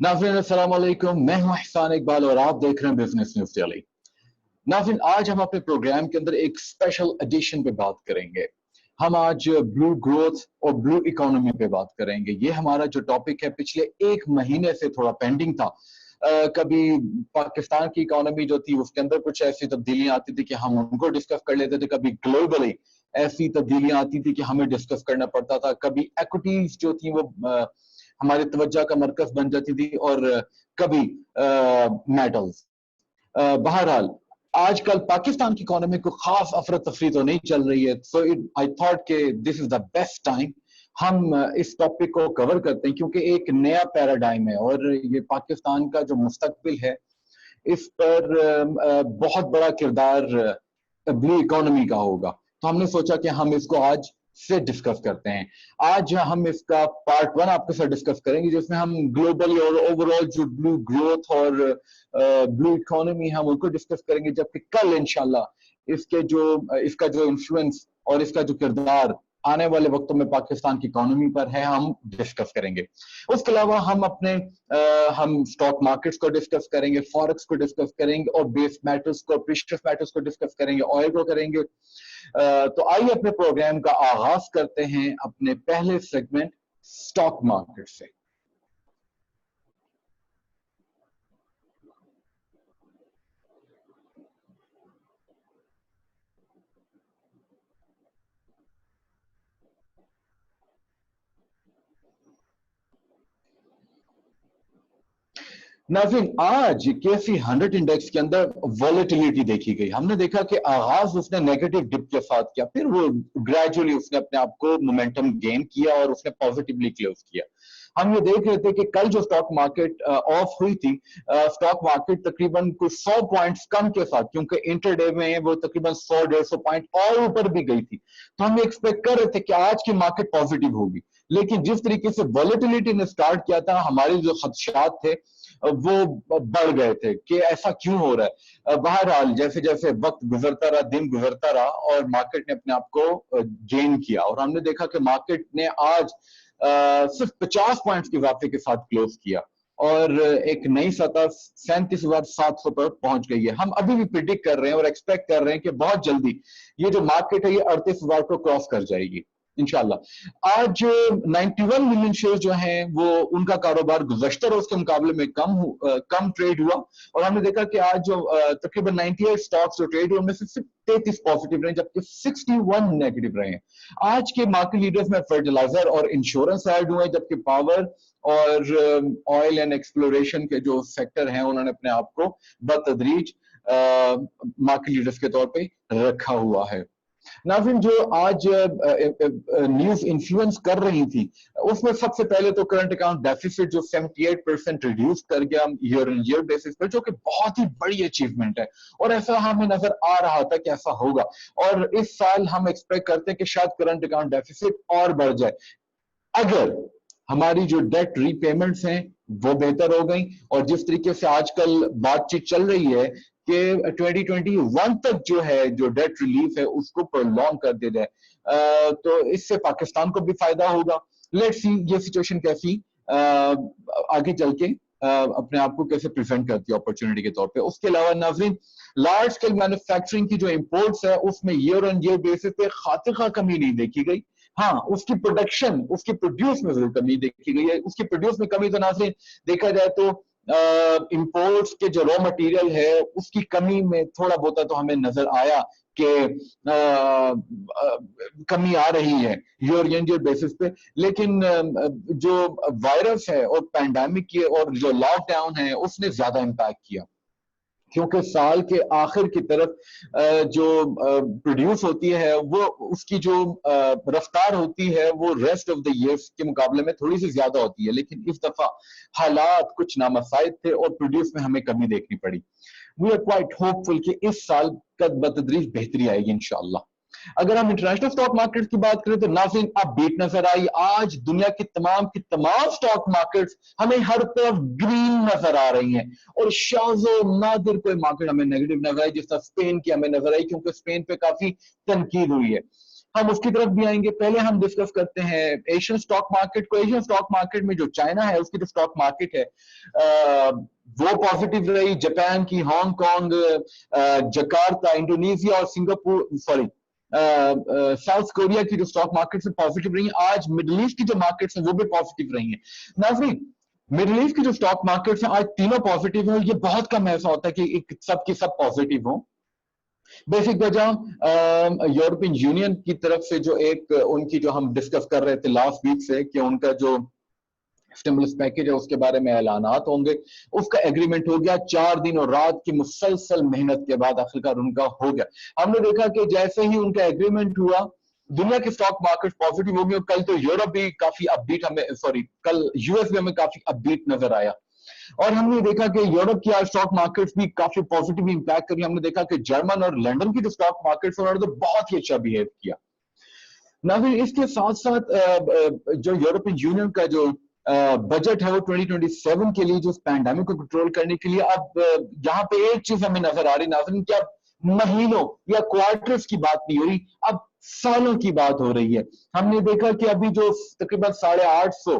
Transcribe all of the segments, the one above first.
नाज़रीन अस्सलाम वालेकुम, मैं हूं एहसान इकबाल और आप देख रहे हैं बिजनेस न्यूज़ डेली। नाज़रीन, आज हम अपने प्रोग्राम के अंदर एक स्पेशल एडिशन पे बात करेंगे। हम आज ब्लू ग्रोथ और ब्लू इकोनॉमी पे बात करेंगे। ये हमारा जो टॉपिक है पिछले एक महीने से थोड़ा पेंडिंग था। कभी पाकिस्तान की इकोनॉमी जो थी उसके अंदर कुछ ऐसी तब्दीलियां आती थी कि हम उनको डिस्कस कर लेते थे, कभी ग्लोबली ऐसी तब्दीलियां आती थी कि हमें डिस्कस करना पड़ता था, कभी इक्विटीज जो थी वो हमारी तवज्जो का मरकज बन जाती थी, और कभी मेटल्स। बहरहाल आजकल पाकिस्तान की इकोनॉमी को खास अफरा तफरी तो नहीं चल रही है, सो आई थॉट के this is the best time हम इस टॉपिक को कवर करते हैं, क्योंकि एक नया पैराडाइम है और ये पाकिस्तान का जो मुस्तकबिल है इस पर बहुत बड़ा किरदार ब्लू इकोनॉमी का होगा। तो हमने सोचा कि हम इसको आज से डिस्कस करते हैं। आज हम इसका पार्ट 1 आपके साथ डिस्कस करेंगे, जिसमें हम ग्लोबली और ओवरऑल जो ब्लू ग्रोथ और ब्लू इकोनॉमी हम उनको डिस्कस करेंगे, जबकि कल इंशाल्लाह इसका जो इन्फ्लुएंस और इसका जो किरदार आने वाले वक्तों में पाकिस्तान की इकोनॉमी पर है हम डिस्कस करेंगे। उसके अलावा हम स्टॉक मार्केट्स को डिस्कस करेंगे, फॉरेक्स को डिस्कस करेंगे और बेस मेटल्स को, प्रीशियस मेटल्स को डिस्कस करेंगे, ऑयल को करेंगे। तो आइए अपने प्रोग्राम का आगाज करते हैं अपने पहले सेगमेंट स्टॉक मार्केट से। नाज़रीन, आज केसी 100 इंडेक्स के अंदर वॉलेटिलिटी देखी गई। हमने देखा कि आगाज उसने नेगेटिव डिप के साथ किया, फिर वो ग्रेजुअली उसने अपने आप को मोमेंटम गेन किया और उसने पॉजिटिवली क्लोज किया। हम ये देख रहे थे कि कल जो स्टॉक मार्केट ऑफ हुई थी, स्टॉक मार्केट तकरीबन कुछ 100 पॉइंट्स कम के साथ, क्योंकि इंटरडे में वो तकरीबन 100-150 पॉइंट और ऊपर भी गई थी, तो हम एक्सपेक्ट कर रहे थे कि आज की मार्केट पॉजिटिव होगी। लेकिन जिस तरीके से वॉलेटिलिटी ने स्टार्ट किया था, हमारे जो खदशात थे वो बढ़ गए थे कि ऐसा क्यों हो रहा है। बहरहाल जैसे जैसे वक्त गुजरता रहा, दिन गुजरता रहा और मार्केट ने अपने आप को गेन किया, और हमने देखा कि मार्केट ने आज सिर्फ 50 पॉइंट्स के इजाफे के साथ क्लोज किया और एक नई सतह 37,700 पर पहुंच गई है। हम अभी भी प्रिडिक्ट कर रहे हैं और एक्सपेक्ट कर रहे हैं कि बहुत जल्दी ये जो मार्केट है ये 38,000 को क्रॉस कर जाएगी इंशाल्लाह। आज 91 मिलियन शेयर जो हैं वो उनका कारोबार गुज़श्ता रोज के मुकाबले में कम ट्रेड हुआ, और हमने देखा कि आज जो तकरीबन 98 स्टॉक्स जो ट्रेड हुए उनमें से सिर्फ 33 पॉजिटिव रहे, जबकि 61 नेगेटिव रहे हैं। आज के मार्केट लीडर्स में फर्टिलाइजर और इंश्योरेंस ऐड हुए, जबकि पावर और ऑयल एंड एक्सप्लोरेशन के जो सेक्टर हैं उन्होंने अपने आप को बतदरीज मार्केट लीडर्स के तौर पे रखा हुआ है। नाज़रीन, जो आज न्यूज इन्फ्लुएंस कर रही थी उसमें सबसे पहले तो करंट अकाउंट डेफिसिट जो 78% रिड्यूस कर गया ईयर ऑन ईयर बेसिस पर, जो कि बहुत ही बड़ी अचीवमेंट है और ऐसा हमें नजर आ रहा था कि ऐसा होगा, और इस साल हम एक्सपेक्ट करते हैं कि शायद करंट अकाउंट डेफिसिट और बढ़ जाए अगर हमारी जो डेट रीपेमेंट्स हैं वो बेहतर हो गई, और जिस तरीके से आजकल बातचीत चल रही है कि 2021 तक जो है जो डेट रिलीफ है उसको प्रोलॉन्ग कर दिया जाए, तो इससे पाकिस्तान को भी फायदा होगा। लेट्स सी ये सिचुएशन कैसी आगे चल के अपने आप को कैसे प्रेजेंट करती है अपॉर्चुनिटी के तौर पे। उसके अलावा नाज़रीन, लार्ज स्केल मैन्युफैक्चरिंग की जो इंपोर्ट्स है उसमें ईयर ऑन ईयर बेसिस पे खातिरखा कमी नहीं देखी गई। हाँ, उसकी प्रोडक्शन, उसकी प्रोड्यूस में जरूर कमी देखी गई है। उसकी प्रोड्यूस में कमी तो नाज़रीन देखा जाए तो इंपोर्ट्स के जो रॉ मटेरियल है उसकी कमी में थोड़ा बहुत तो हमें नजर आया कि कमी आ रही है ईयर बेसिस पे, लेकिन जो वायरस है और पैंडेमिक की और जो लॉकडाउन है उसने ज्यादा इम्पैक्ट किया, क्योंकि साल के आखिर की तरफ जो प्रोड्यूस होती है वो उसकी जो रफ्तार होती है वो रेस्ट ऑफ द ईयर्स के मुकाबले में थोड़ी सी ज्यादा होती है, लेकिन इस दफा हालात कुछ नामसाइद थे और प्रोड्यूस में हमें कमी देखनी पड़ी। वी आर क्वाइट होपफुल कि इस साल कद बतदरीज बेहतरी आएगी इंशाल्लाह। अगर हम इंटरनेशनल स्टॉक मार्केट की बात करें तो नाज़रीन अब बीट नजर आई। आज दुनिया की तमाम स्टॉक मार्केट्स हमें हर तरफ ग्रीन नजर आ रही हैं, और शाज़ो नादिर कोई मार्केट हमें नेगेटिव नजर आई, जिस तरह स्पेन की हमें नजर आई, क्योंकि स्पेन पे काफी तनकीद हुई है। हम उसकी तरफ भी आएंगे। पहले हम डिस्कस करते हैं एशियन स्टॉक मार्केट को। एशियन स्टॉक मार्केट में जो चाइना है उसकी जो स्टॉक मार्केट है वो पॉजिटिव रही। जापान की, हांगकांग, जकार्ता, इंडोनेशिया और सिंगापुर, सॉरी साउथ कोरिया की जो स्टॉक मार्केट से पॉजिटिव रही है। आज मिडिल ईस्ट की जो मार्केट्स हैं वो भी पॉजिटिव रही है। नाज़रीन, मिडिल ईस्ट की जो स्टॉक मार्केट्स हैं आज तीनों पॉजिटिव है। ये बहुत कम ऐसा होता है कि सब की सब पॉजिटिव हो। बेसिक वजह यूरोपियन यूनियन की तरफ से जो एक उनकी जो हम डिस्कस कर रहे थे लास्ट वीक से कि उनका जो स्टिमुलस पैकेज है उसके बारे में ऐलानात होंगे, उसका एग्रीमेंट हो गया। 4 दिन और रात की मुसलसल मेहनत के बाद आखिरकार उनका हो गया। हमने देखा कि जैसे ही उनका एग्रीमेंट हुआ दुनिया के स्टॉक मार्केट पॉजिटिव हो गए। कल तो यूरोप भी काफी अपबीट हमें, सॉरी कल यूएस भी हमें काफी अपबीट नजर आया। और हमने देखा कि यूरोप की आज स्टॉक मार्केट्स भी काफी पॉजिटिव इंपैक्ट करी। हमने देखा कि जर्मन और लंदन की जो स्टॉक मार्केट्स उन्होंने तो बहुत ही अच्छा बिहेव किया। नाज़रीन, इसके साथ साथ जो यूरोपियन यूनियन का जो बजट है वो 2027 के लिए जो पैंडेमिक को कंट्रोल करने के लिए, अब यहाँ पे एक चीज हमें नजर आ रही नाज़रीन कि अब महीनों या क्वार्टर्स की बात नहीं हो रही, अब सालों की बात हो रही है। हमने देखा कि अभी जो तकरीबन 850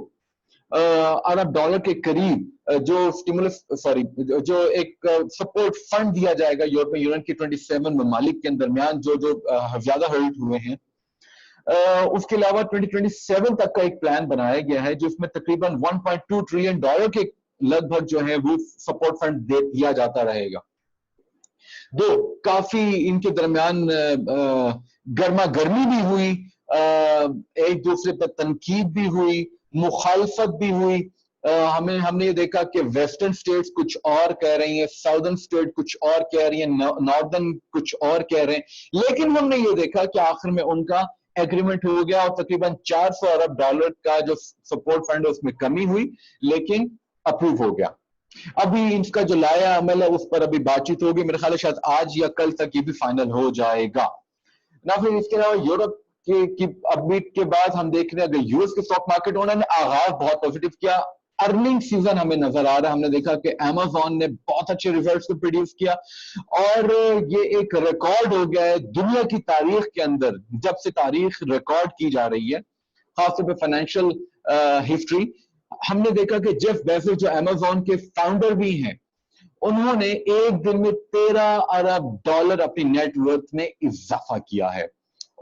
अरब डॉलर के करीब जो स्टिमुलस, सॉरी जो एक सपोर्ट फंड दिया जाएगा यूरोपियन यूनियन के 27 ममालिक के दरमियान जो जो ज्यादा हर्ट हुए हैं, उसके अलावा 2027 तक का एक प्लान बनाया गया है जिसमें तकरीबन 1.2 ट्रिलियन डॉलर के लगभग जो है वो सपोर्ट फंड दिया जाता रहेगा। दो काफी इनके दरमियान गर्मा गर्मी भी हुई, एक दूसरे पर तनकीद भी हुई, मुखालफत भी हुई। हमने ये देखा कि वेस्टर्न स्टेट्स कुछ और कह रही हैं, साउदर्न स्टेट कुछ और कह रही हैं, नॉर्दर्न कुछ और कह रहे हैं, लेकिन हमने ये देखा कि आखिर में उनका एग्रीमेंट हो गया और तकरीबन 400 अरब डॉलर का जो सपोर्ट फंड है उसमें कमी हुई लेकिन अप्रूव हो गया। अभी इसका जो लाया अमल है उस पर अभी बातचीत होगी, मेरे ख्याल है शायद आज या कल तक ये भी फाइनल हो जाएगा ना। फिर इसके अलावा यूरोप की अपबीट के बाद हम देख रहे हैं अगर यूएस के स्टॉक मार्केट उन्होंने आगाज बहुत पॉजिटिव किया। अर्निंग सीजन हमें नजर आ रहा है, हमने देखा कि अमेज़न ने बहुत अच्छे रिजल्ट्स को प्रोड्यूस किया और ये एक रिकॉर्ड हो गया है दुनिया की तारीख के अंदर, जब से तारीख रिकॉर्ड की जा रही है खासतौर पर फाइनेंशियल हिस्ट्री। हमने देखा कि जेफ बेजोस जो अमेज़न के फाउंडर भी हैं, उन्होंने एक दिन में 13 अरब डॉलर अपनी नेटवर्थ में इजाफा किया है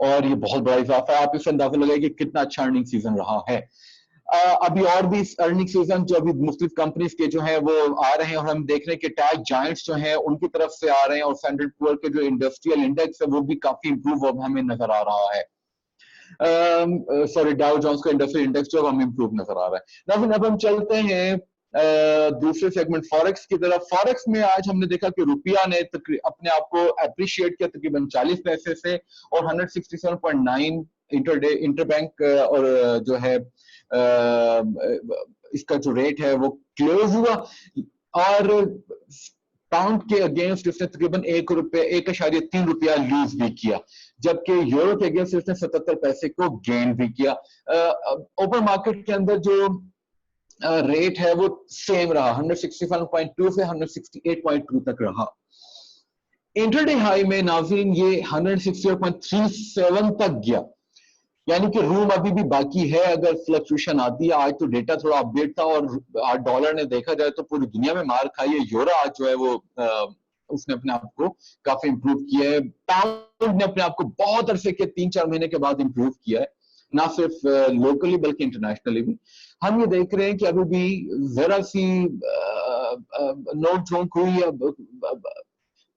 और ये बहुत बड़ा इजाफा है। आप इससे अंदाजा लगाइए कि कितना अच्छा अर्निंग सीजन रहा है। अभी और भी अर्निंग सीजन जो अभी मुख्तलिफ कंपनीज के जो है वो आ रहे हैं और हम देख रहे हैं कि टैग जायंट्स जो हैं उनकी तरफ से आ रहे हैं और स्टैंडर्ड पुअर के जो इंडस्ट्रियल इंडेक्स है वो भी काफी इंप्रूव हमें नजर आ रहा है। सॉरी डाउ जोन्स का इंडस्ट्रियल इंडेक्स जो हमें इंप्रूव नजर आ रहा है। नाज़रीन, अब हम चलते हैं दूसरे सेगमेंट फॉरेक्स की तरफ। फॉरेक्स में आज हमने देखा कि रुपया ने अपने आप को अप्रिशिएट किया तकरीबन 40 पैसे से और 167.9 इंटरबैंक और जो है इसका जो रेट है वो क्लोज हुआ और पाउंड के अगेंस्ट इसने तकरीबन ₹1.3 लूज भी किया, जबकि यूरो के अगेंस्ट इसने 77 पैसे को गेन भी किया। ओपन मार्केट के अंदर जो रेट है वो सेम रहा, 161.2 से 168.2 तक रहा। इंटरडे हाई में नाज़रीन ये 168.37 तक गया, यानी कि रूम अभी भी बाकी है अगर फ्लक्चुएशन आती है। आज तो डेटा थोड़ा अपडेट था और आज डॉलर ने देखा जाए तो पूरी दुनिया में मार खाई है। यूरो आज जो है वो उसने अपने आप को काफी इंप्रूव किया है। पाउंड ने अपने आप को बहुत अरसे के 3-4 महीने के बाद इंप्रूव किया है, ना सिर्फ लोकली बल्कि इंटरनेशनली भी। हम ये देख रहे हैं कि अभी भी जरा सी नोट झोंक हुई है,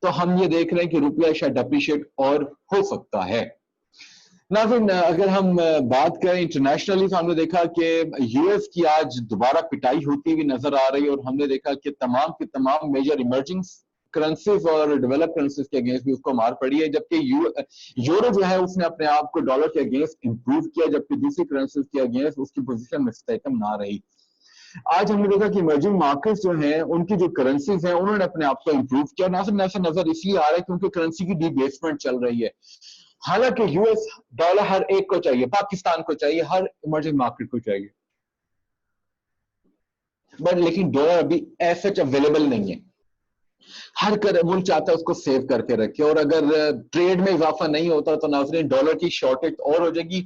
तो हम ये देख रहे हैं कि रुपया शायद अप्रिशिएट और हो सकता है। नाज़रीन, अगर हम बात करें इंटरनेशनली तो हमने देखा कि यूएस की आज दोबारा पिटाई होती हुई नजर आ रही है और हमने देखा कि तमाम की तमाम मेजर इमर्जिंग करेंसीज और डेवलप करेंसीज के अगेंस्ट भी उसको मार पड़ी है, जबकि यूरो जो है उसने अपने आप को डॉलर के अगेंस्ट इंप्रूव किया, जबकि दूसरी करेंसीज के अगेंस्ट उसकी पोजीशन मुस्तहकम ना रही। आज हमने देखा कि इमर्जिंग मार्केट्स जो हैं उनकी जो करेंसीज हैं उन्होंने अपने आप को इंप्रूव किया। नजर इसलिए आ रहा है क्योंकि करेंसी की डिबेसमेंट चल रही है। हालांकि यूएस डॉलर हर एक को चाहिए, पाकिस्तान को चाहिए, हर इमर्जिंग मार्केट को चाहिए, बट लेकिन डॉलर अभी एज सच अवेलेबल नहीं है। हर कर मुल्क चाहता है उसको सेव करके रखे, और अगर ट्रेड में इजाफा नहीं होता तो नाज़रीन डॉलर की शॉर्टेज और हो जाएगी।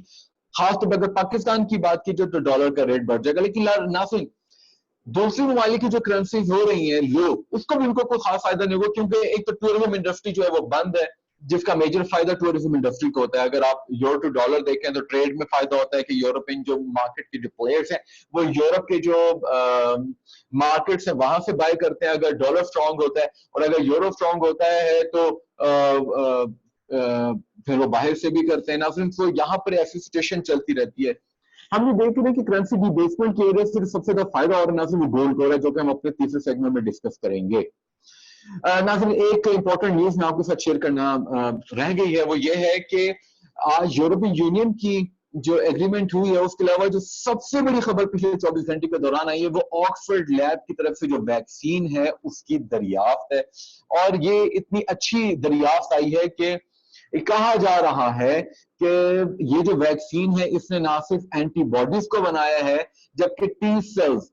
खासतौर पर अगर पाकिस्तान की बात की जाए तो डॉलर का रेट बढ़ जाएगा। लेकिन नाज़रीन दूसरी ममालिक की जो करेंसीज हो रही हैं लो, उसको भी उनको कोई खास फायदा नहीं होगा, क्योंकि एक तो टूरिज्म इंडस्ट्री जो है वो बंद है, जिसका मेजर फायदा टूरिज्म इंडस्ट्री को होता है। अगर आप यूरो टू डॉलर देखें तो ट्रेड में फायदा होता है कि यूरोपियन जो मार्केट के जो प्लेयर्स हैं वो यूरोप के जो मार्केट्स हैं वहां से बाय करते हैं अगर डॉलर स्ट्रांग होता है, और अगर यूरो स्ट्रांग होता है तो फिर वो बाहर से भी करते हैं ना। तो यहाँ पर ऐसी सिचुएशन चलती रहती है। हम ये देख रहे हैं कि करेंसी डिबेसमेंट की वजह से सबसे ज्यादा फायदा और नाज़रीन वो गोल्ड हो रहा है, जो कि हम अपने तीसरे सेगमेंट में डिस्कस करेंगे। नाज़रीन एक इंपॉर्टेंट न्यूज मैं आपके साथ शेयर करना रह गई है, वो ये है कि आज यूरोपियन यूनियन की जो एग्रीमेंट हुई है, उसके अलावा जो सबसे बड़ी खबर पिछले 24 घंटे के दौरान आई है वो ऑक्सफोर्ड लैब की तरफ से जो वैक्सीन है उसकी दरियाफ्त है। और ये इतनी अच्छी दरियाफ्त आई है कि कहा जा रहा है कि ये जो वैक्सीन है इसने ना सिर्फ एंटीबॉडीज को बनाया है, जबकि टी सेल्स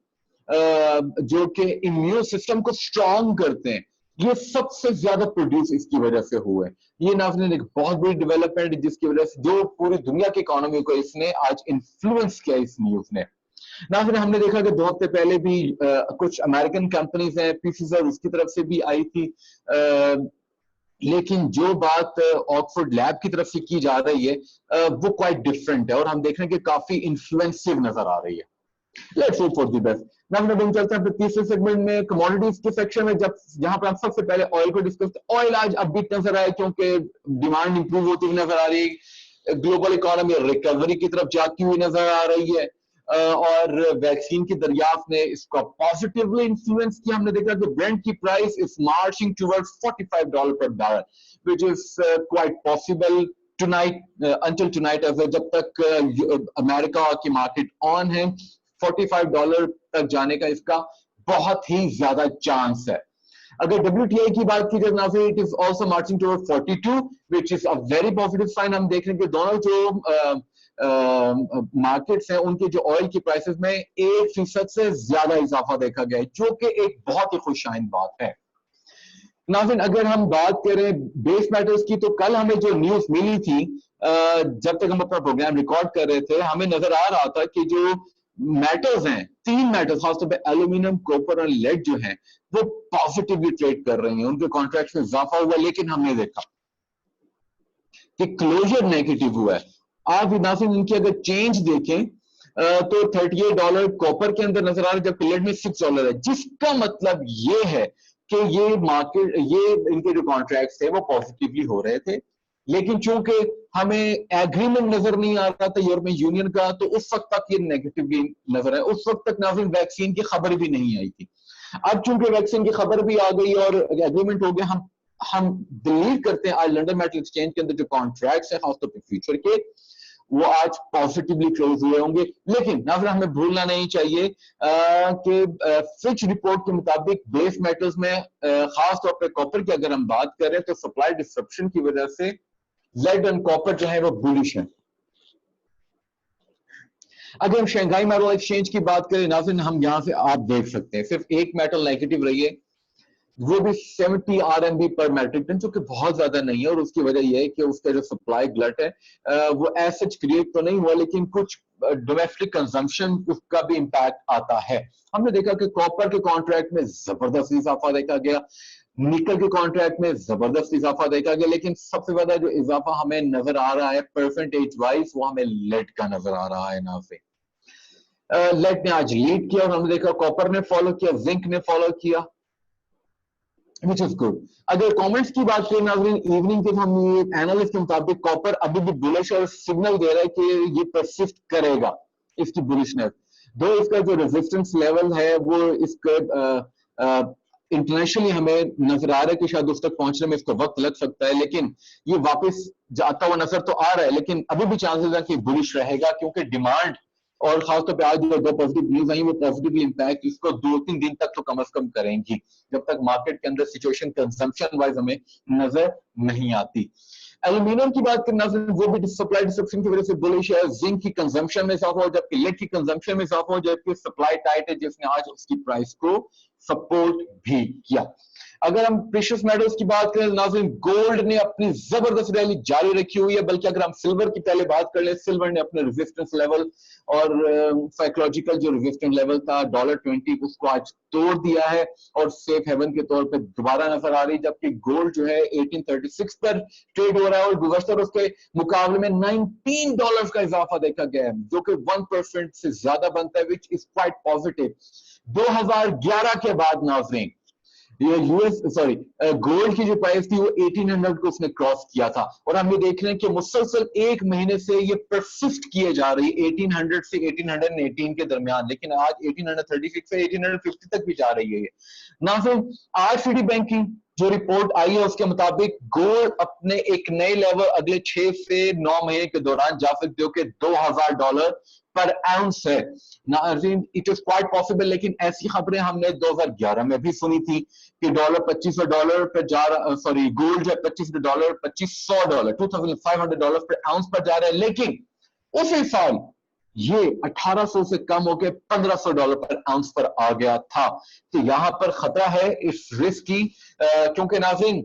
जो कि इम्यून सिस्टम को स्ट्रांग करते हैं, ये सबसे ज्यादा प्रोड्यूस इसकी वजह से हुए। ये नाज़रीन एक बहुत बड़ी डेवलपमेंट जिसकी वजह से जो पूरी दुनिया की इकोनॉमी को इसने आज इन्फ्लुएंस किया इस न्यूज ने। नाज़रीन हमने देखा कि 2 हफ्ते पहले भी कुछ अमेरिकन कंपनीज हैं, पीफाइजर उसकी तरफ से भी आई थी, लेकिन जो बात ऑक्सफोर्ड लैब की तरफ से की जा रही है वो क्वाइट डिफरेंट है, और हम देख रहे हैं कि काफी इन्फ्लुएंसिव नजर आ रही है। Let's hope for the best. मैं चलता हूं तीसरे सेगमेंट में कमोडिटीज के सेक्शन में, जब जहां पर हम सबसे पहले ऑयल को डिस्कस करते हैं। ऑयल आज अपबीट नजर आया क्योंकि डिमांड इंप्रूव होती हुई नजर आ रही है, ग्लोबल इकोनॉमी रिकवरी की तरफ जाती हुई नजर आ रही है, और वैक्सीन की दरियाफ्त ने इसको पॉजिटिवली इन्फ्लुएंस किया। हमने देखा कि ब्रेंट की प्राइस इज मार्चिंग टुवर्ड्स $45 पर barrel, which is quite possible tonight until tonight, जब तक अमेरिका की मार्केट ऑन है $45 तक जाने का इसका बहुत ही ज्यादा चांस है। अगर WTI की बात की जाए नाज़रीन, it is also marching toward 42, which is a very positive sign. हम देख रहे हैं कि दोनों जो मार्केट्स हैं उनके जो ऑयल की प्राइसेस में 1% से ज्यादा इजाफा देखा गया है, जो कि एक बहुत ही खुशआइन बात है। नाज़रीन अगर हम बात करें बेस मैटर्स की, तो कल हमें जो न्यूज मिली थी जब तक हम अपना प्रोग्राम रिकॉर्ड कर रहे थे, हमें नजर आ रहा था कि जो मेटल्स हैं, 3 मेटल्स खासतौर पे एल्यूमिनियम, कॉपर और लेड जो हैं वो पॉजिटिवली ट्रेड कर रहे हैं, उनके कॉन्ट्रैक्ट्स में इजाफा हुआ। लेकिन हमने देखा कि क्लोजर नेगेटिव हुआ है। आप नाज़रीन इनकी अगर चेंज देखें तो $38 कॉपर के अंदर नजर आ रहा है, जबकि लेड में $6 है, जिसका मतलब ये है कि ये मार्केट, ये इनके जो कॉन्ट्रैक्ट्स थे वो पॉजिटिवली हो रहे थे। लेकिन चूंकि हमें एग्रीमेंट नजर नहीं आ रहा था यूरोपियन यूनियन का, तो उस वक्त तक ये नेगेटिव नजर आया। उस वक्त तक नाज़रीन वैक्सीन की खबर भी नहीं आई थी। अब चूंकि वैक्सीन की खबर भी आ गई और एग्रीमेंट हो गया, हम बिलीव करते हैं आज लंदन मेटल एक्सचेंज के अंदर जो कॉन्ट्रैक्ट्स हैं खासतौर पर फ्यूचर के, वो आज पॉजिटिवली क्लोज हुए होंगे। लेकिन नाज़रीन हमें भूलना नहीं चाहिए कि फिच रिपोर्ट के मुताबिक बेस मेटल्स में खास तौर पे कॉपर की अगर हम बात करें तो सप्लाई डिसरप्शन की वजह से लेड एंड कॉपर जो है वो बुलिश है। अगर हम शंघाई मेटल एक्सचेंज की बात करें नाज़रीन, हम यहां से आप देख सकते हैं सिर्फ एक मेटल नेगेटिव रही है, वो भी 70 RMB पर मेट्रिक टन, जो कि बहुत ज्यादा नहीं है। और उसकी वजह यह है कि उसका जो सप्लाई ग्लट है वो एज सच क्रिएट तो नहीं हुआ, लेकिन कुछ डोमेस्टिक कंजम्पशन उसका भी इम्पैक्ट आता है। हमने देखा कि कॉपर के कॉन्ट्रैक्ट में जबरदस्त इजाफा देखा गया, निकल के कॉन्ट्रैक्ट में जबरदस्त इजाफा देखा गया, लेकिन सबसे ज्यादा जो इजाफा हमें नजर आ रहा है परसेंटेज वाइज वो हमें लेड का नजर आ रहा है। ना से लेड ने आज लीड किया, और हमने देखा कॉपर ने फॉलो किया, जिंक ने फॉलो किया, which is good। अगर कमेंट्स की बात करें नाज़रीन इवनिंग के, हम एनालिस्ट के मुताबिक कॉपर अभी भी बुलिश और सिग्नल दे रहा है कि ये परसिस्ट करेगा इसकी बुलिशनेस। दो इसका जो रेजिस्टेंस लेवल है वो इसके इंटरनेशनली हमें नजर आ रहा है कि शायद उस तक पहुंचने में इसको वक्त लग सकता है, लेकिन ये वापस जाता हुआ नजर तो आ रहा है। लेकिन अभी भी चांसेस है कि बुलिश रहेगा, क्योंकि डिमांड और खासतौर पे आज जो 2 पॉजिटिव न्यूज आई वो पॉजिटिवली इम्पैक्ट इसको 2-3 दिन तक तो कम से कम करेंगी, जब तक मार्केट के अंदर सिचुएशन कंजम्पशन वाइज हमें नजर नहीं आती। एल्यूमिनियम की बात करना, वो भी सप्लाई डिसरप्शन की वजह से बुलिश है। जिंक की कंजम्पशन में इजाफा हो, जबकि लेड की कंजम्पशन में इजाफा हो, जबकि सप्लाई टाइट है जिसने आज उसकी प्राइस को सपोर्ट भी किया। अगर हम प्रेशियस मेटल्स की बात करें नाज़रीन, गोल्ड ने अपनी जबरदस्त रैली जारी रखी हुई है, बल्कि अगर हम सिल्वर की पहले बात कर ले, सिल्वर ने अपने रेजिस्टेंस लेवल और साइकोलॉजिकल जो रेजिस्टेंस लेवल था $20 उसको आज तोड़ दिया है और सेफ हेवन के तौर पे दोबारा नजर आ रही, जबकि गोल्ड जो है 1836 पर ट्रेड हो रहा है और गुज़श्ता उसके मुकाबले में $19 का इजाफा देखा गया है, जो कि 1% से ज्यादा बनता है, विच इज क्वाइट पॉजिटिव। 2011 के बाद नाज़रीन ये गोल्ड की जो प्राइस थी वो 1800 को उसने क्रॉस किया था और हम ये देख रहे हैं कि मुसलसल एक महीने से ये परसिस्ट किए जा रही है 1800 से 1818 के दरमियान, लेकिन आज 1836 से 1850 तक भी जा रही है ये। ना फिर आरसीडी बैंकिंग जो रिपोर्ट आई है उसके मुताबिक गोल्ड अपने एक नए लेवल अगले 6 से 9 महीने के दौरान जा सकते हो कि $2000 पर आउंस है। इट इज क्वाइट पॉसिबल, लेकिन ऐसी खबरें हमने 2011 में भी सुनी थी कि $2500 पर जा रहा, सॉरी गोल्ड है $2500 $2500 पर आउंस पर जा रहा है, लेकिन उसी साल ये 1800 से कम होकर $1500 पर आउंस पर आ गया था। तो यहां पर खतरा है इस रिस्क की, क्योंकि नाज़रीन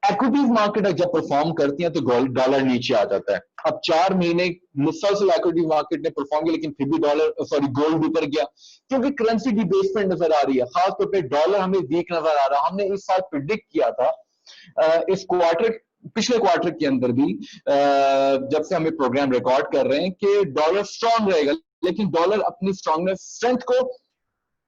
इक्विटीज मार्केट जब परफॉर्म करती है तो डॉलर नीचे आ जाता है। अब 4 महीने मुसलसल इक्विटी मार्केट ने परफॉर्म किया, लेकिन फिर भी गोल्ड ऊपर गया क्योंकि करेंसी डिबेसमेंट नजर आ रही है, खासतौर पे डॉलर हमें वीक नजर आ रहा। हमने इस साल प्रिडिक्ट किया था इस पिछले क्वार्टर के अंदर भी, जब से हमें प्रोग्राम रिकॉर्ड कर रहे हैं, कि डॉलर स्ट्रांग रहेगा, लेकिन डॉलर अपनी स्ट्रेंथ को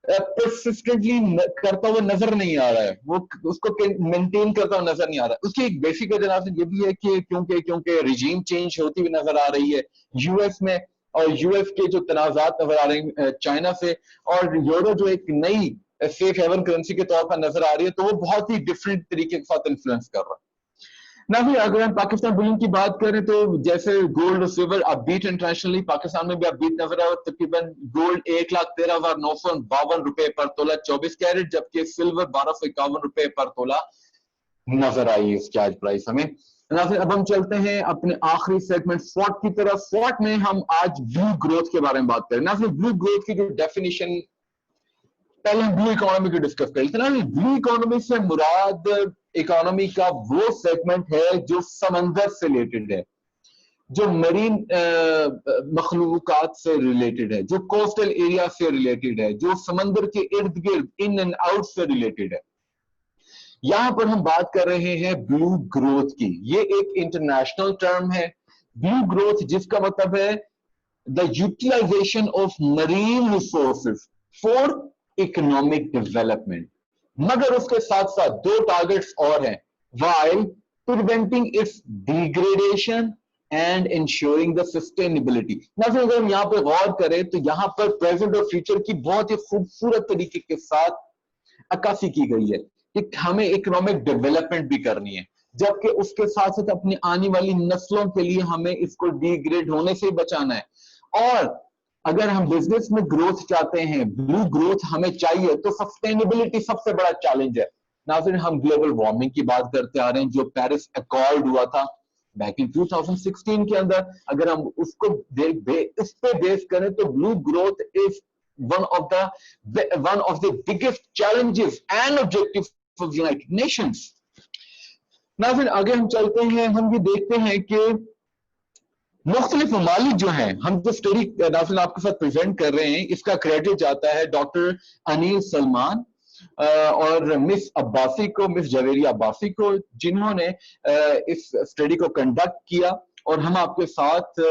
परसिस्टेंटली करता हुआ नजर नहीं आ रहा है, वो उसको मेंटेन करता हुआ नजर नहीं आ रहा है। उसकी एक बेसिक वजह ये भी है कि क्योंकि रिजीम चेंज होती हुई नजर आ रही है यूएस में, और यूएस के जो तनाजात नजर आ रहे हैं चाइना से, और यूरो जो एक नई सेफ हेवन करेंसी के तौर पर नजर आ रही है, तो वो बहुत ही डिफरेंट तरीके के साथ इन्फ्लुएंस कर रहा है ना। भी अगर हम पाकिस्तान बुलियन की बात करें तो जैसे गोल्ड और सिल्वर अपबीट इंटरनेशनली, पाकिस्तान में भी अपबीट नजर आया, तकरीबन गोल्ड 1,13,952 रुपए पर तोला 24 कैरेट, जबकि सिल्वर 1251 रुपए पर तोला नजर आई इसकी आज प्राइस हमें ना। फिर अब हम चलते हैं अपने आखिरी सेगमेंट स्पॉट की तरफ। स्पॉट में हम आज ब्लू ग्रोथ के बारे में बात करें ना। फिर ब्लू ग्रोथ की जो डेफिनेशन, पहले हम ब्लू इकोनॉमी को डिस्कस कर लेते हैं। ब्लू इकोनॉमी से मुराद इकोनॉमी का वो सेगमेंट है जो समंदर से रिलेटेड है, जो मरीन मखलूकात से रिलेटेड है, जो कोस्टल एरिया से रिलेटेड है, जो समंदर के इर्द गिर्द इन एंड आउट से रिलेटेड है। यहां पर हम बात कर रहे हैं ब्लू ग्रोथ की। ये एक इंटरनेशनल टर्म है ब्लू ग्रोथ, जिसका मतलब है the utilization of marine resources for economic development, मगर उसके साथ साथ 2 टारगेट्स और हैं, while preventing its degradation and ensuring the sustainability। ना फिर अगर हम यहाँ पर गौर करें तो यहाँ पर प्रेजेंट और फ्यूचर की बहुत ही खूबसूरत तरीके के साथ अक्कासी की गई है कि हमें इकोनॉमिक डेवलपमेंट भी करनी है, जबकि उसके साथ साथ अपनी आने वाली नस्लों के लिए हमें इसको डिग्रेड होने से बचाना है। और अगर हम बिजनेस में ग्रोथ चाहते हैं, ब्लू ग्रोथ हमें चाहिए, तो सस्टेनेबिलिटी सबसे बड़ा चैलेंज है ना। फिर हम ग्लोबल वार्मिंग की बात करते आ रहे हैं, जो पेरिस अकॉर्ड हुआ था बैक इन 2016 के अंदर, अगर हम उसको इस पे बेस करें तो blue growth is one of the biggest challenges and objectives of United Nations। ना फिर आगे हम चलते हैं, हम ये देखते हैं कि मुख्तलिफ ममालिक जो हैं, हम जो स्टडी नाज़रीन आपके साथ प्रेजेंट कर रहे हैं, इसका क्रेडिट जाता है डॉक्टर अनिल सलमान और मिस अब्बासी को, मिस जवेरिया अब्बासी को, जिन्होंने इस स्टडी को कंडक्ट किया और हम आपके साथ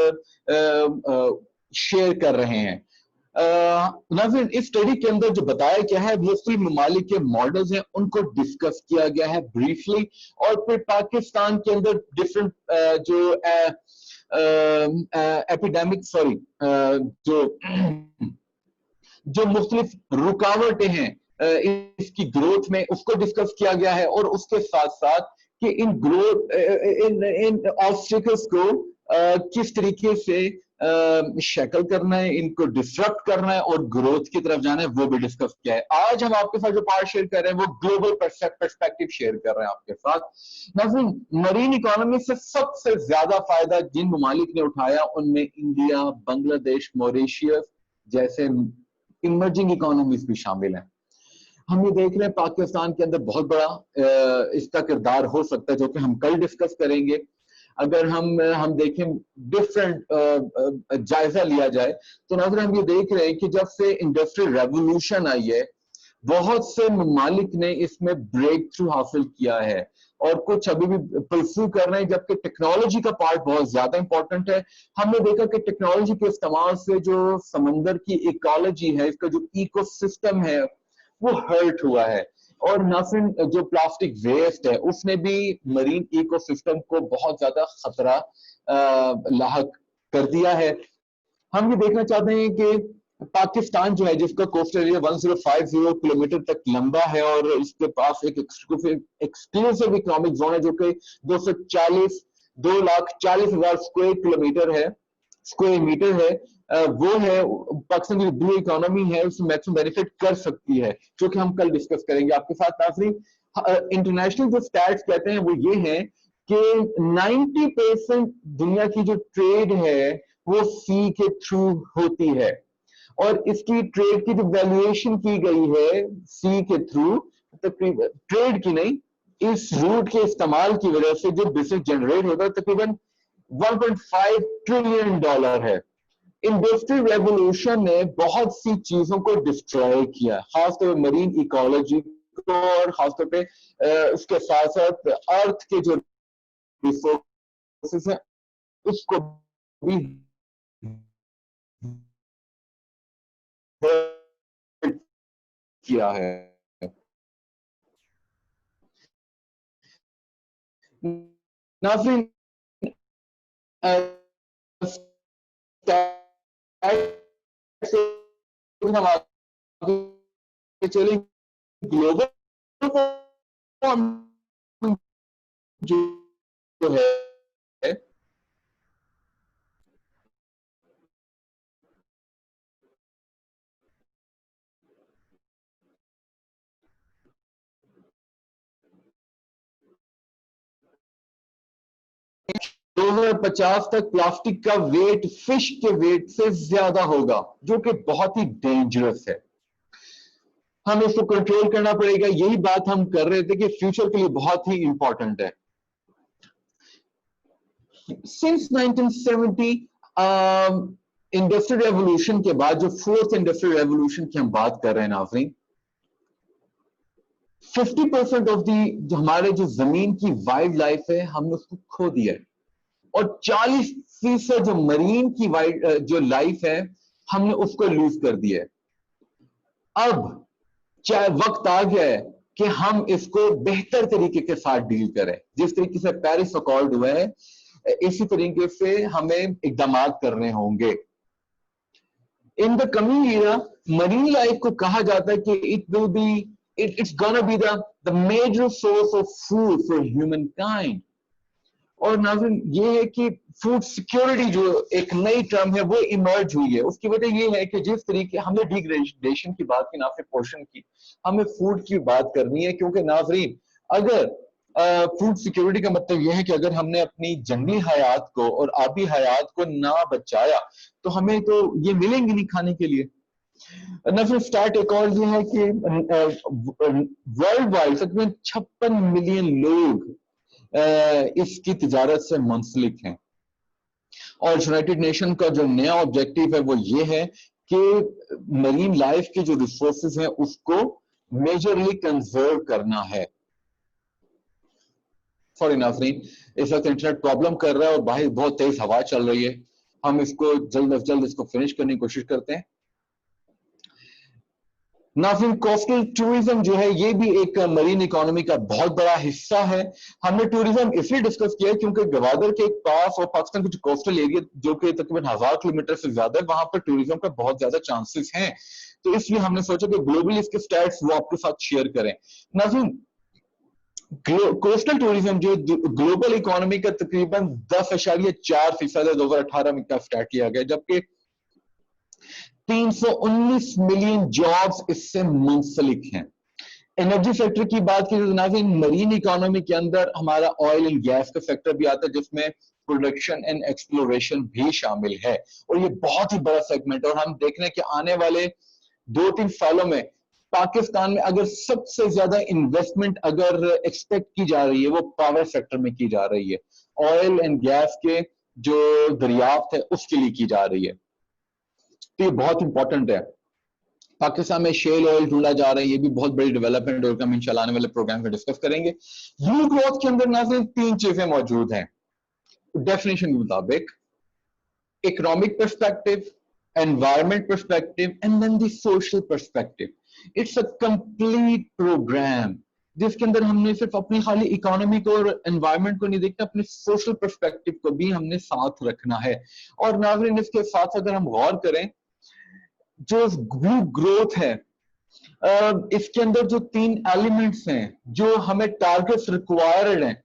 शेयर कर रहे हैं। नाज़रीन इस स्टडी के अंदर जो बताया गया है, मुख्तलिफ ममालिक के मॉडल्स हैं, उनको डिस्कस किया गया है ब्रीफली, और फिर पाकिस्तान के अंदर डिफरेंट जो एपिडेमिक जो मुख्तलिफ रुकावटें हैं इसकी ग्रोथ में, उसको डिस्कस किया गया है, और उसके साथ साथ कि इन ग्रोथ इन ऑब्स्टिकल्स को किस तरीके से शैकल करना है, इनको डिस्टरप्ट करना है और ग्रोथ की तरफ जाना है, वो भी डिस्कस किया है। आज हम आपके साथ जो पार्ट शेयर कर रहे हैं वो ग्लोबल पर्सपेक्टिव शेयर कर रहे हैं आपके साथ। नाज़रीन मरीन इकोनॉमी से सबसे ज्यादा फायदा जिन ममालिक ने उठाया उनमें इंडिया, बांग्लादेश, मॉरिशियस जैसे इमर्जिंग इकोनॉमीज भी शामिल हैं। हम ये देख रहे हैं पाकिस्तान के अंदर बहुत बड़ा इसका किरदार हो सकता है, जो कि हम कल डिस्कस करेंगे। अगर हम देखें डिफरेंट जायजा लिया जाए तो नाज़रीन हम ये देख रहे हैं कि जब से इंडस्ट्रियल रेवोल्यूशन आई है बहुत से ममालिक ने इसमें ब्रेक थ्रू हासिल किया है और कुछ अभी भी परस्यू कर रहे हैं, जबकि टेक्नोलॉजी का पार्ट बहुत ज्यादा इंपॉर्टेंट है। हमने देखा कि टेक्नोलॉजी के इस्तेमाल से जो समंदर की इकोलॉजी है, इसका जो इकोसिस्टम है वो हर्ट हुआ है, और ना सिर्फ जो प्लास्टिक वेस्ट है उसने भी मरीन इकोसिस्टम को बहुत ज्यादा खतरा लाहक कर दिया है। हम ये देखना चाहते हैं कि पाकिस्तान जो है, जिसका कोस्टल एरिया 1050 किलोमीटर तक लंबा है और इसके पास एक एक्सक्लूसिव इकोनॉमिक जोन है जो कि 2,40,000 स्क्वायर किलोमीटर है, स्क्वायर मीटर है, वो है पाकिस्तान की ब्लू इकोनॉमी है, उसमें मैक्सिमम बेनिफिट कर सकती है, जो कि हम कल डिस्कस करेंगे आपके साथ। नाज़रीन इंटरनेशनल जो स्टैट्स कहते हैं वो ये हैं कि 90% दुनिया की जो ट्रेड है वो सी के थ्रू होती है, और इसकी ट्रेड की जो वैल्यूएशन की गई है सी के थ्रू, तकरीबन ट्रेड की नहीं, इस रूट के इस्तेमाल की वजह से जो बिजनेस जनरेट होता है तकरीबन 1.5 ट्रिलियन डॉलर है। इंडस्ट्रियल रेवोल्यूशन ने बहुत सी चीजों को डिस्ट्रॉय किया, खासतौर पर मरीन इकोलॉजी को, और खासतौर पे उसके साथ साथ अर्थ के जो रिसोर्सेस है उसको भी किया है। नाज़रीन हम आगे चले, ग्लोबल जो है दो 2050 तक प्लास्टिक का वेट फिश के वेट से ज्यादा होगा, जो कि बहुत ही डेंजरस है। हम इसको कंट्रोल करना पड़ेगा, यही बात हम कर रहे थे कि फ्यूचर के लिए बहुत ही इंपॉर्टेंट है। सिंस 1970 इंडस्ट्रियल रेवोल्यूशन के बाद, जो फोर्थ इंडस्ट्रियल रेवोल्यूशन की हम बात कर रहे हैं नाज़रीन, 50% ऑफ दी जो हमारे जो जमीन की वाइल्ड लाइफ है हमने उसको खो दिया है, और 40% जो मरीन की वाइल्ड जो लाइफ है हमने उसको लूज कर दिया है। अब चाहे वक्त आ गया है कि हम इसको बेहतर तरीके के साथ डील करें, जिस तरीके से पेरिस अकॉर्ड हुआ है इसी तरीके से हमें इकदाम करने होंगे। In the coming year marine life को कहा जाता है कि it will be it's gonna be the major source of food for humankind. और नाज़रीन ये है कि फूड सिक्योरिटी जो एक नई टर्म है वो इमर्ज हुई है। उसकी वजह ये है कि जिस तरीके हमने डिग्रेडेशन की बात की, ना सिर्फ पोषण की, हमें फूड की बात करनी है, क्योंकि नाज़रीन अगर फूड सिक्योरिटी का मतलब यह है कि अगर हमने अपनी जंगली हयात को और आबी हयात को ना बचाया तो हमें तो ये मिलेंगे नहीं खाने के लिए। नफर स्टार्ट एक और ये है कि वर्ल्ड वाइड तकरीबन 56 मिलियन लोग इसकी तिजारत से मुंसलिक हैं, और यूनाइटेड नेशन का जो नया ऑब्जेक्टिव है वो ये है कि मरीन लाइफ के जो रिसोर्सेज हैं उसको मेजरली कंजर्व करना है। सॉरी नाज़रीन इस वक्त इंटरनेट प्रॉब्लम कर रहा है और बाहर बहुत तेज हवा चल रही है, हम इसको जल्द अज जल्द इसको फिनिश करने की कोशिश करते हैं। नाज़रीन कोस्टल टूरिज्म जो है ये भी एक मरीन इकोनॉमी का बहुत बड़ा हिस्सा है। हमने टूरिज्म इसलिए डिस्कस किया क्योंकि गवादर के पास और पाकिस्तान के जो कोस्टल एरिया जो कि तकरीबन 1000 किलोमीटर से ज्यादा है, वहां पर टूरिज्म का बहुत ज्यादा चांसेस हैं, तो इसलिए हमने सोचा कि ग्लोबली इसके स्टैट्स वो आपके साथ शेयर करें। नाज़रीन कोस्टल टूरिज्म जो ग्लोबल इकोनॉमी का तकरीबन 10.4% है, 2018 में का स्टार्ट किया गया, जबकि 319 मिलियन जॉब्स इससे मुंसलिक हैं। एनर्जी सेक्टर की बात की तो नाज़रीन मरीन इकोनॉमी के अंदर हमारा ऑयल एंड गैस का सेक्टर भी आता है, जिसमें प्रोडक्शन एंड एक्सप्लोरेशन भी शामिल है, और ये बहुत ही बड़ा सेगमेंट है। और हम देख रहे हैं कि आने वाले 2-3 सालों में पाकिस्तान में अगर सबसे ज्यादा इन्वेस्टमेंट अगर एक्सपेक्ट की जा रही है वो पावर सेक्टर में की जा रही है, ऑयल एंड गैस के जो दरियाफ्त है उसके लिए की जा रही है। तो ये बहुत इंपॉर्टेंट है। पाकिस्तान में शेल ऑयल ढूंढा जा रहा है, ये भी बहुत बड़ी डेवलपमेंट और हम इंशाल्लाह आने वाले प्रोग्राम में डिस्कस करेंगे। ब्लू ग्रोथ के अंदर नाज़रीन 3 चीजें मौजूद हैं डेफिनेशन के मुताबिक: economic perspective, environment perspective and then the social perspective. It's a complete programme जिसके अंदर हमने सिर्फ अपनी खाली इकोनॉमिक और एनवायरमेंट को नहीं देखना, अपने सोशल पर्सपेक्टिव को भी हमने साथ रखना है। और नाज़रीन इसके साथ अगर हम गौर करें, जो ब्लू ग्रोथ है इसके अंदर जो 3 एलिमेंट्स हैं जो हमें टारगेट्स रिक्वायर्ड हैं,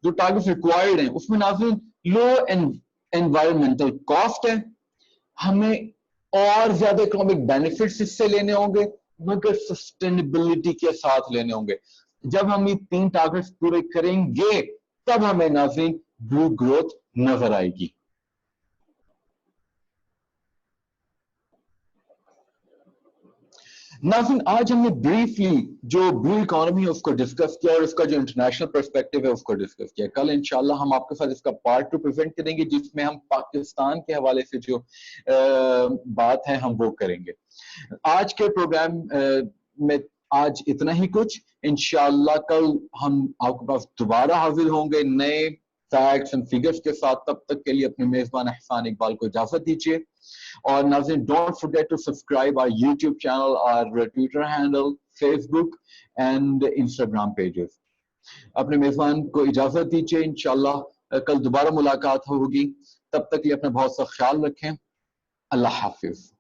जो टारगेट्स रिक्वायर्ड हैं उसमें नाज़रीन लो एनवायरमेंटल कॉस्ट है, हमें और ज्यादा इकोनॉमिक बेनिफिट्स इससे लेने होंगे, मगर सस्टेनेबिलिटी के साथ लेने होंगे। जब हम ये 3 टारगेट्स पूरे करेंगे तब हमें नाज़रीन ब्लू ग्रोथ नजर आएगी। नाज़रीन आज हमने ब्रीफली जो ब्लू इकोनॉमी है उसको डिस्कस किया और इसका जो इंटरनेशनल पर्सपेक्टिव है उसको डिस्कस किया। कल इंशाल्लाह हम आपके साथ इसका पार्ट 2 प्रेजेंट करेंगे जिसमें हम पाकिस्तान के हवाले से जो बात है हम वो करेंगे। आज के प्रोग्राम में आज इतना ही कुछ। इंशाल्लाह कल हम आपके पास दोबारा हाजिर होंगे नए फैक्ट्स एंड फिगर्स के साथ। तब तक के लिए अपने मेजबान एहसान इकबाल को इजाजत दीजिए। और नाज़रीन don't forget to subscribe our YouTube channel, our Twitter handle, Facebook and Instagram pages. अपने मेजबान को इजाजत दीजिए, इंशाल्लाह कल दोबारा मुलाकात होगी। तब तक के लिए अपना बहुत सा ख्याल रखें। अल्लाह हाफिज।